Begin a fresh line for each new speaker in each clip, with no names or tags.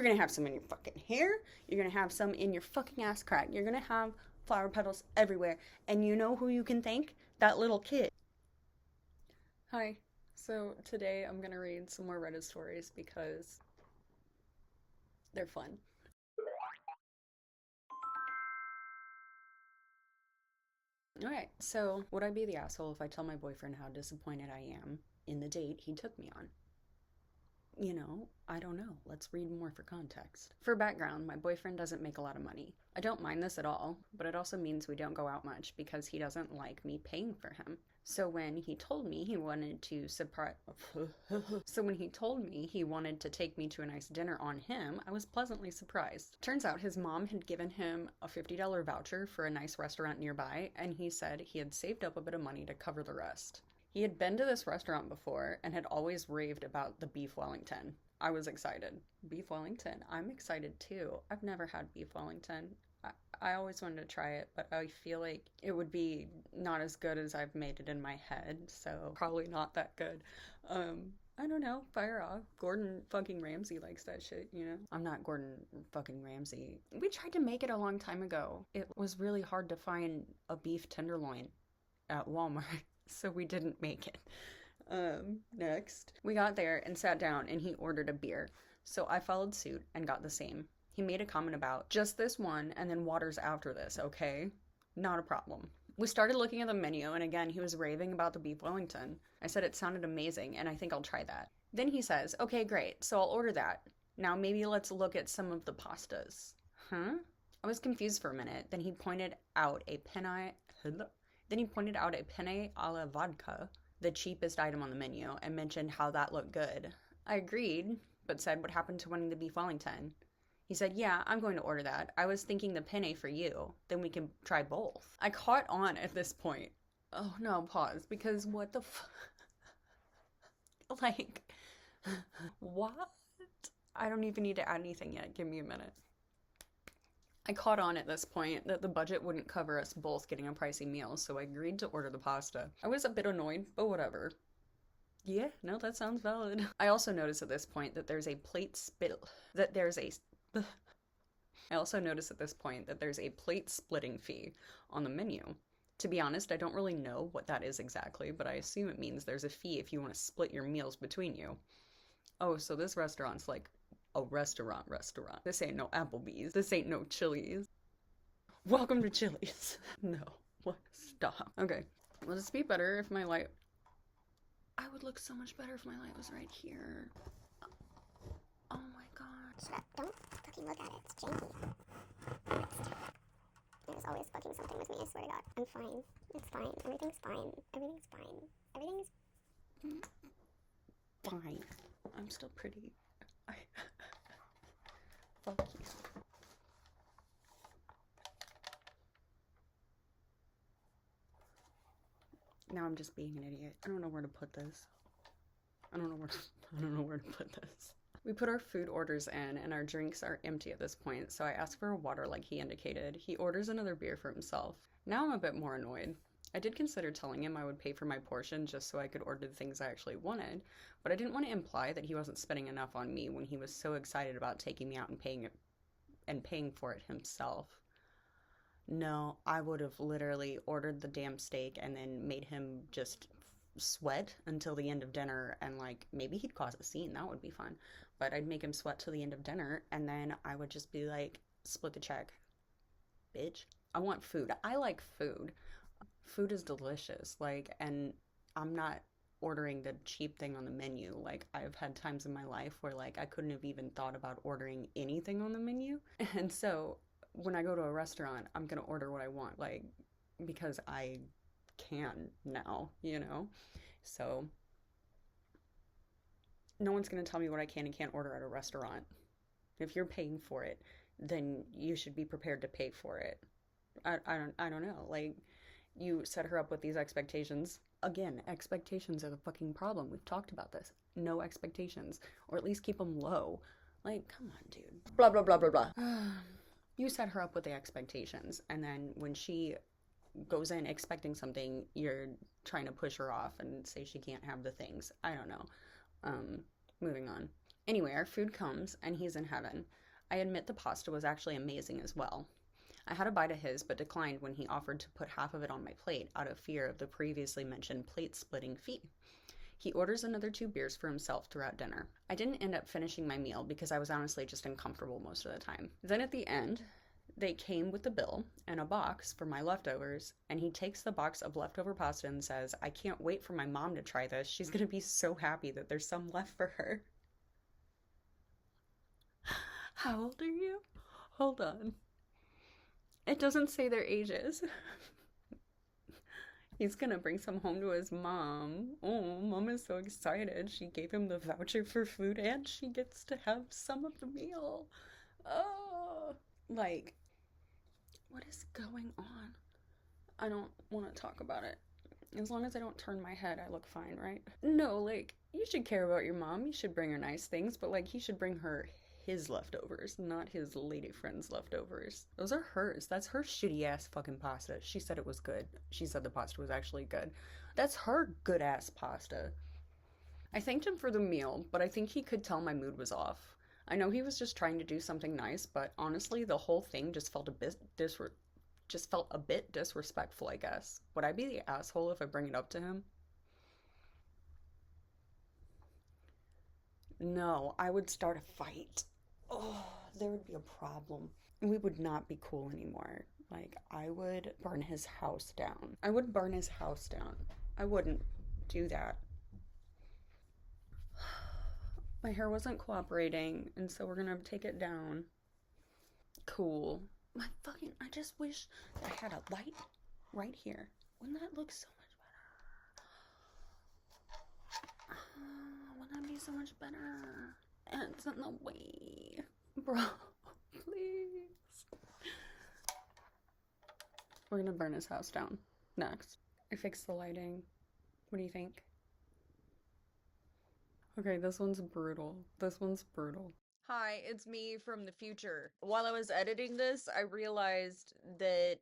You're gonna have some in your fucking hair. You're gonna have some in your fucking ass crack. You're gonna have flower petals everywhere. And you know who you can thank? That little kid. Hi. So today I'm gonna read some more Reddit stories because they're fun. Alright, so would I be the asshole if I tell my boyfriend how disappointed I am in the date he took me on? You know, I don't know. Let's read more for context. For background, my boyfriend doesn't make a lot of money. I don't mind this at all, but it also means we don't go out much because he doesn't like me paying for him. So when he told me he wanted to take me to a nice dinner on him, I was pleasantly surprised. Turns out his mom had given him a $50 voucher for a nice restaurant nearby, and he said he had saved up a bit of money to cover the rest. He had been to this restaurant before and had always raved about the beef Wellington. I was excited. Beef Wellington? I'm excited too. I've never had beef Wellington. I always wanted to try it, but I feel like it would be not as good as I've made it in my head, so probably not that good. I don't know, fire off. Gordon fucking Ramsay likes that shit, you know? I'm not Gordon fucking Ramsay. We tried to make it a long time ago. It was really hard to find a beef tenderloin at Walmart. So we didn't make it. Next. We got there and sat down and he ordered a beer. So I followed suit and got the same. He made a comment about just this one and then waters after this, okay? Not a problem. We started looking at the menu and again he was raving about the beef Wellington. I said it sounded amazing and I think I'll try that. Then he says, okay, great, so I'll order that. Now maybe let's look at some of the pastas. Huh? I was confused for a minute. Then he pointed out a penne alla vodka, the cheapest item on the menu, and mentioned how that looked good. I agreed, but said what happened to wanting the beef Wellington. He said, yeah, I'm going to order that. I was thinking the penne for you. Then we can try both. I caught on at this point. Oh, no, pause, because what the like, what? I don't even need to add anything yet. Give me a minute. I caught on at this point that the budget wouldn't cover us both getting a pricey meal, so I agreed to order the pasta. I was a bit annoyed, but whatever. Yeah, no, that sounds valid. I also noticed at this point that there's a plate splitting fee on the menu. To be honest, I don't really know what that is exactly, but I assume it means there's a fee if you want to split your meals between you. Oh, so this restaurant's like a restaurant. This ain't no Applebee's. This ain't no Chili's. Welcome to Chili's. No. What? Stop. Okay. Will this be better if my light... I would look so much better if my light was right here. Oh my god.
Shut up. Don't fucking look at it. It's janky. There's always fucking something with me, I swear to god. I'm fine. It's fine. Everything's fine. Everything's fine. Everything's...
fine. I'm still pretty. Fuck you. Now I'm just being an idiot. I don't know where to put this. I don't know where to put this. We put our food orders in and our drinks are empty at this point, so I ask for a water like he indicated. He orders another beer for himself. Now I'm a bit more annoyed. I did consider telling him I would pay for my portion just so I could order the things I actually wanted, but I didn't want to imply that he wasn't spending enough on me when he was so excited about taking me out and paying for it himself. No, I would have literally ordered the damn steak and then made him just sweat until the end of dinner, and like maybe he'd cause a scene. That would be fun. But I'd make him sweat till the end of dinner and then I would just be like, split the check. Bitch. I want food. I like food. Food is delicious, like, and I'm not ordering the cheap thing on the menu. Like, I've had times in my life where, like, I couldn't have even thought about ordering anything on the menu. And so, when I go to a restaurant, I'm gonna order what I want, like, because I can now, you know? So, no one's gonna tell me what I can and can't order at a restaurant. If you're paying for it, then you should be prepared to pay for it. I don't know, like... You set her up with these expectations. Again, expectations are the fucking problem. We've talked about this. No expectations. Or at least keep them low. Like, come on, dude. Blah, blah, blah, blah, blah. You set her up with the expectations. And then when she goes in expecting something, you're trying to push her off and say she can't have the things. I don't know. Moving on. Anyway, our food comes and he's in heaven. I admit the pasta was actually amazing as well. I had a bite of his but declined when he offered to put half of it on my plate out of fear of the previously mentioned plate splitting fee. He orders another 2 beers for himself throughout dinner. I didn't end up finishing my meal because I was honestly just uncomfortable most of the time. Then at the end, they came with the bill and a box for my leftovers, and he takes the box of leftover pasta and says, "I can't wait for my mom to try this. She's gonna be so happy that there's some left for her." How old are you? Hold on. It doesn't say their ages. He's gonna bring some home to his mom. Oh, mom is so excited. She gave him the voucher for food and she gets to have some of the meal. Oh, like, what is going on? I don't want to talk about it. As long as I don't turn my head, I look fine, right? No, like, you should care about your mom. You should bring her nice things, but, like, he should bring her his leftovers, not his lady friend's leftovers. Those are hers. That's her shitty ass fucking pasta. She said it was good. She said the pasta was actually good. That's her good ass pasta. I thanked him for the meal, but I think he could tell my mood was off. I know he was just trying to do something nice, but honestly, the whole thing just felt a bit disrespectful, I guess. Would I be the asshole if I bring it up to him? No, I would start a fight. Oh, there would be a problem. We would not be cool anymore. Like, I would burn his house down. I would burn his house down. I wouldn't do that. My hair wasn't cooperating, and so we're gonna take it down. Cool. I just wish I had a light right here. Wouldn't that look so much better? Wouldn't that be so much better? And it's in the way. Bro, please. We're gonna burn his house down next. I fixed the lighting. What do you think? Okay, this one's brutal. This one's brutal.
Hi, it's me from the future. While I was editing this, I realized that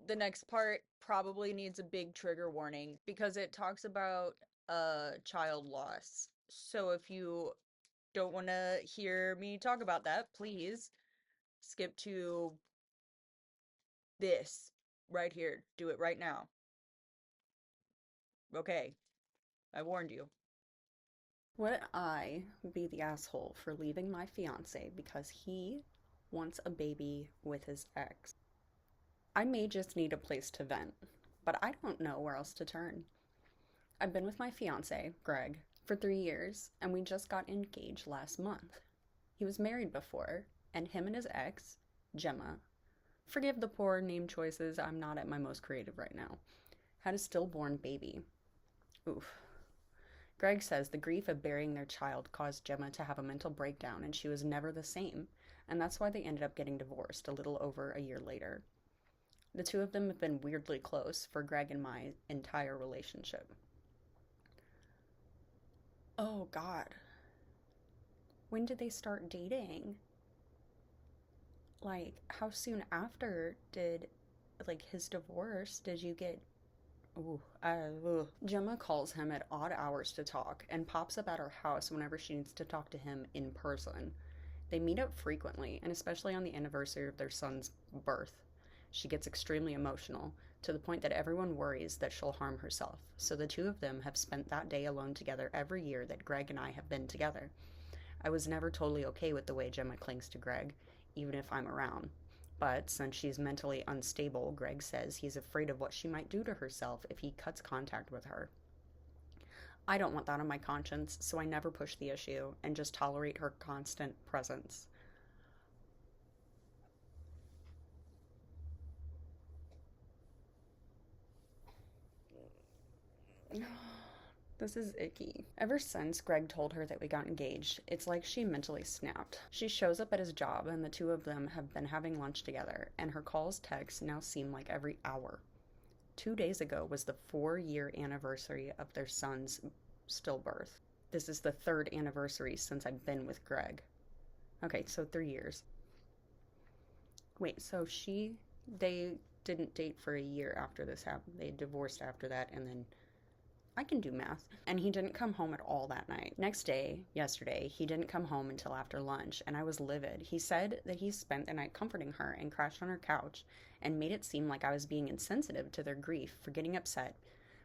the next part probably needs a big trigger warning because it talks about child loss. So if you don't want to hear me talk about that, please skip to this right here. Do it right now. Okay, I warned you.
Would I be the asshole for leaving my fiance because he wants a baby with his ex? I may just need a place to vent, but I don't know where else to turn. I've been with my fiance, Greg, for 3 years, and we just got engaged last month. He was married before, and him and his ex, Gemma, forgive the poor name choices, I'm not at my most creative right now, had a stillborn baby. Oof. Greg says the grief of burying their child caused Gemma to have a mental breakdown and she was never the same, and that's why they ended up getting divorced a little over a year later. The two of them have been weirdly close for Greg and my entire relationship. Oh, God. When did they start dating? Like, how soon after did, like, his divorce did you get... Gemma calls him at odd hours to talk and pops up at her house whenever she needs to talk to him in person. They meet up frequently, and especially on the anniversary of their son's birth. She gets extremely emotional, to the point that everyone worries that she'll harm herself, so the two of them have spent that day alone together every year that Greg and I have been together. I was never totally okay with the way Gemma clings to Greg, even if I'm around. But since she's mentally unstable, Greg says he's afraid of what she might do to herself if he cuts contact with her. I don't want that on my conscience, so I never push the issue and just tolerate her constant presence. This is icky. Ever since Greg told her that we got engaged, it's like she mentally snapped. She shows up at his job and the two of them have been having lunch together, and her calls, texts now seem like every hour. 2 days ago was the 4-year anniversary of their son's stillbirth. This is the 3rd anniversary since I've been with Greg. Okay, so 3 years. Wait, so they didn't date for a year after this happened. They divorced after that, and then I can do math. And he didn't come home at all that night. Next day, yesterday, he didn't come home until after lunch, and I was livid. He said that he spent the night comforting her and crashed on her couch and made it seem like I was being insensitive to their grief for getting upset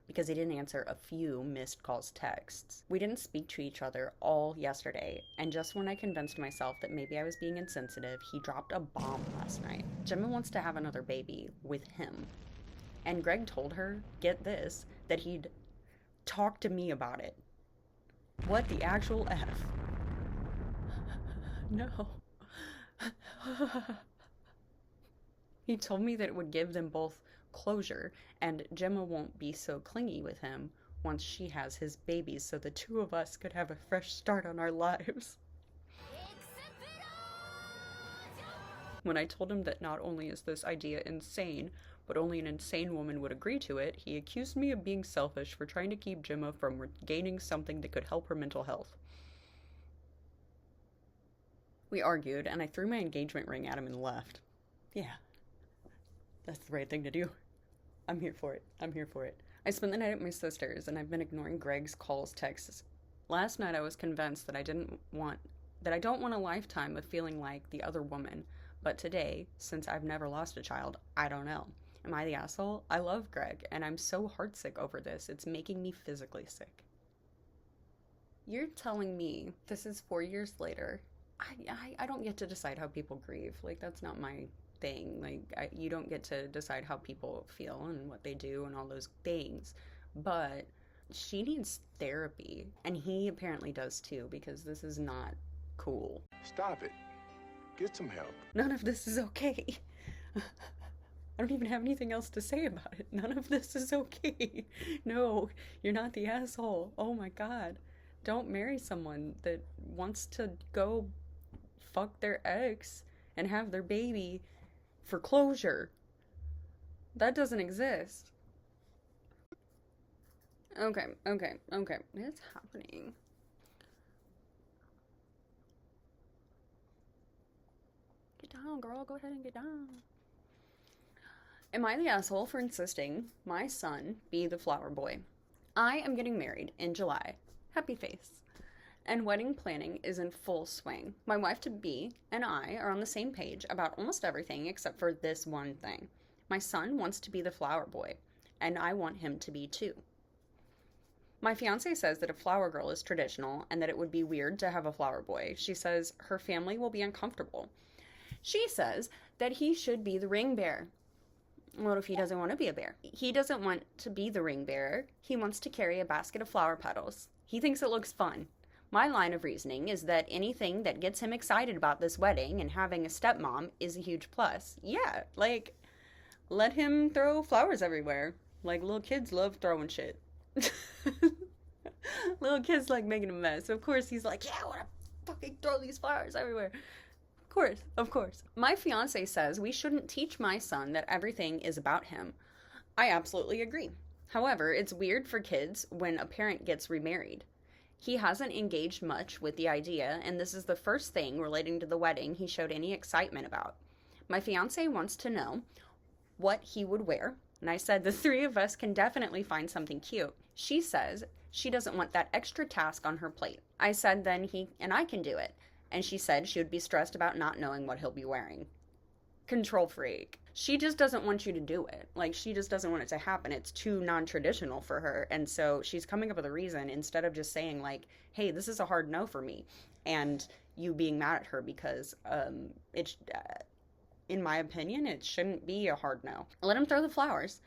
because he didn't answer a few missed calls texts. We didn't speak to each other all yesterday, and just when I convinced myself that maybe I was being insensitive, he dropped a bomb last night. Gemma wants to have another baby with him. And Greg told her, get this, that he'd talk to me about it. What the actual F? No. He told me that it would give them both closure, and Gemma won't be so clingy with him once she has his babies, so the two of us could have a fresh start on our lives. When I told him that not only is this idea insane, but only an insane woman would agree to it, he accused me of being selfish for trying to keep Gemma from gaining something that could help her mental health. We argued, and I threw my engagement ring at him and left. Yeah, that's the right thing to do. I'm here for it. I'm here for it. I spent the night at my sister's, and I've been ignoring Greg's calls, texts. Last night I was convinced that I don't want a lifetime of feeling like the other woman, but today, since I've never lost a child, I don't know. Am I the asshole? I love Greg, and I'm so heartsick over this. It's making me physically sick. You're telling me this is 4 years later. I don't get to decide how people grieve. Like, that's not my thing. Like, you don't get to decide how people feel and what they do and all those things. But she needs therapy, and he apparently does too, because this is not cool.
Stop it. Get some help.
None of this is okay. I don't even have anything else to say about it. None of this is okay. No, you're not the asshole. Oh my God. Don't marry someone that wants to go fuck their ex and have their baby for closure. That doesn't exist. Okay. It's happening. Get down, girl. Go ahead and get down. Am I the asshole for insisting my son be the flower boy? I am getting married in July. Happy face. And wedding planning is in full swing. My wife-to-be and I are on the same page about almost everything except for this one thing. My son wants to be the flower boy, and I want him to be too. My fiance says that a flower girl is traditional and that it would be weird to have a flower boy. She says her family will be uncomfortable. She says that he should be the ring bearer. What if he doesn't want to be a bear? He doesn't want to be the ring bearer. He wants to carry a basket of flower petals. He thinks it looks fun. My line of reasoning is that anything that gets him excited about this wedding and having a stepmom is a huge plus. Yeah, like, let him throw flowers everywhere. Like, little kids love throwing shit. Little kids like making a mess. Of course he's like, yeah, I want to fucking throw these flowers everywhere. Of course. My fiance says we shouldn't teach my son that everything is about him. I absolutely agree. However, it's weird for kids when a parent gets remarried. He hasn't engaged much with the idea, and this is the first thing relating to the wedding he showed any excitement about. My fiance wants to know what he would wear, and I said the three of us can definitely find something cute. She says she doesn't want that extra task on her plate. I said then he and I can do it. And she said she would be stressed about not knowing what he'll be wearing. Control freak. She just doesn't want you to do it. Like, she just doesn't want it to happen. It's too non-traditional for her. And so she's coming up with a reason instead of just saying, like, hey, this is a hard no for me. And you being mad at her because in my opinion, it shouldn't be a hard no. Let him throw the flowers.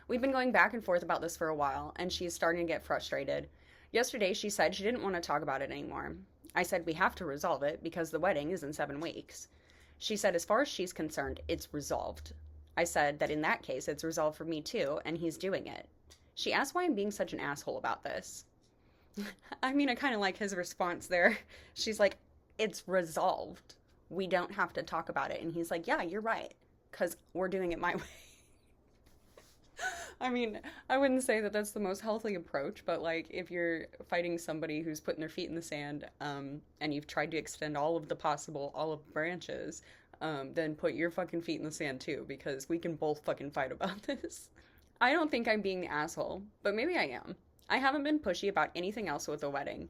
We've been going back and forth about this for a while, and she's starting to get frustrated. Yesterday, she said she didn't want to talk about it anymore. I said we have to resolve it because the wedding is in 7 weeks. She said as far as she's concerned, it's resolved. I said that in that case, it's resolved for me too, and he's doing it. She asked why I'm being such an asshole about this. I mean, I kind of like his response there. She's like, it's resolved. We don't have to talk about it. And he's like, yeah, you're right, because we're doing it my way. I mean, I wouldn't say that that's the most healthy approach, but, like, if you're fighting somebody who's putting their feet in the sand, and you've tried to extend all of the possible olive branches, then put your fucking feet in the sand too, because we can both fucking fight about this. I don't think I'm being the asshole, but maybe I am. I haven't been pushy about anything else with the wedding.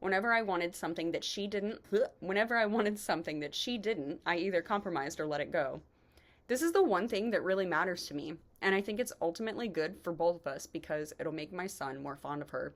Whenever I wanted something that she didn't, I either compromised or let it go. This is the one thing that really matters to me, and I think it's ultimately good for both of us because it'll make my son more fond of her.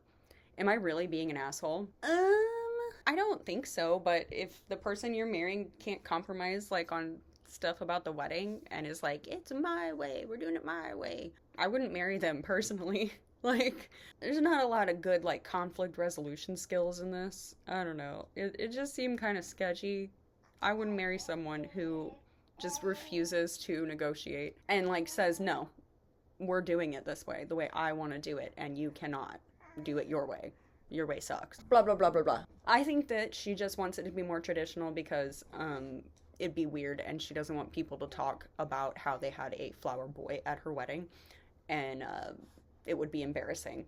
Am I really being an asshole? I don't think so, but if the person you're marrying can't compromise like on stuff about the wedding and is like, it's my way, we're doing it my way, I wouldn't marry them personally. Like, there's not a lot of good like conflict resolution skills in this. I don't know. It just seemed kind of sketchy. I wouldn't marry someone who just refuses to negotiate and like says, no, we're doing it this way, the way I want to do it, and you cannot do it your way. Your way sucks. Blah, blah, blah, blah, blah. I think that she just wants it to be more traditional because it'd be weird and she doesn't want people to talk about how they had a flower boy at her wedding, and it would be embarrassing.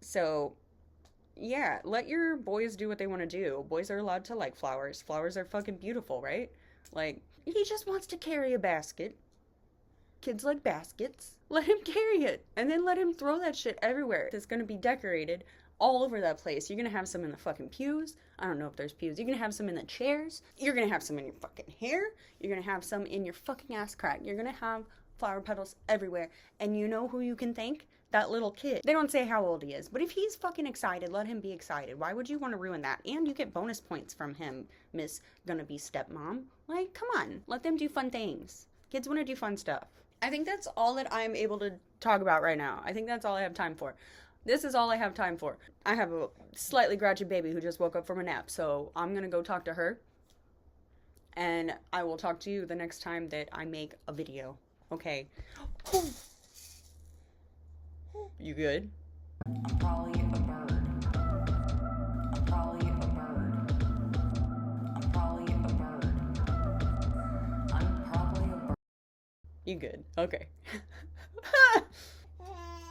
So, yeah, let your boys do what they want to do. Boys are allowed to like flowers. Flowers are fucking beautiful, right? Like, he just wants to carry a basket. Kids like baskets. Let him carry it. And then let him throw that shit everywhere. It's gonna be decorated all over that place. You're gonna have some in the fucking pews. I don't know if there's pews. You're gonna have some in the chairs. You're gonna have some in your fucking hair. You're gonna have some in your fucking ass crack. You're gonna have flower petals everywhere. And you know who you can thank? That little kid. They don't say how old he is, but if he's fucking excited, let him be excited. Why would you want to ruin that? And you get bonus points from him, Miss Gonna Be Stepmom. Like, come on. Let them do fun things. Kids want to do fun stuff. I think that's all that I'm able to talk about right now. I think that's all I have time for. This is all I have time for. I have a slightly grouchy baby who just woke up from a nap, so I'm gonna go talk to her. And I will talk to you the next time that I make a video. Okay. You good?
I'm probably a bird. I'm probably a bird. I'm probably a bird. I'm probably a bird.
You good? Okay.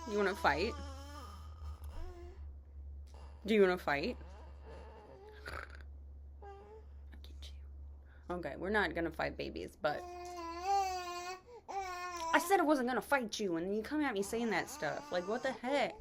You wanna fight? Do you wanna fight? I'll get you. Okay, we're not gonna fight babies, but I said I wasn't gonna fight you, and you come at me saying that stuff. Like, what the heck?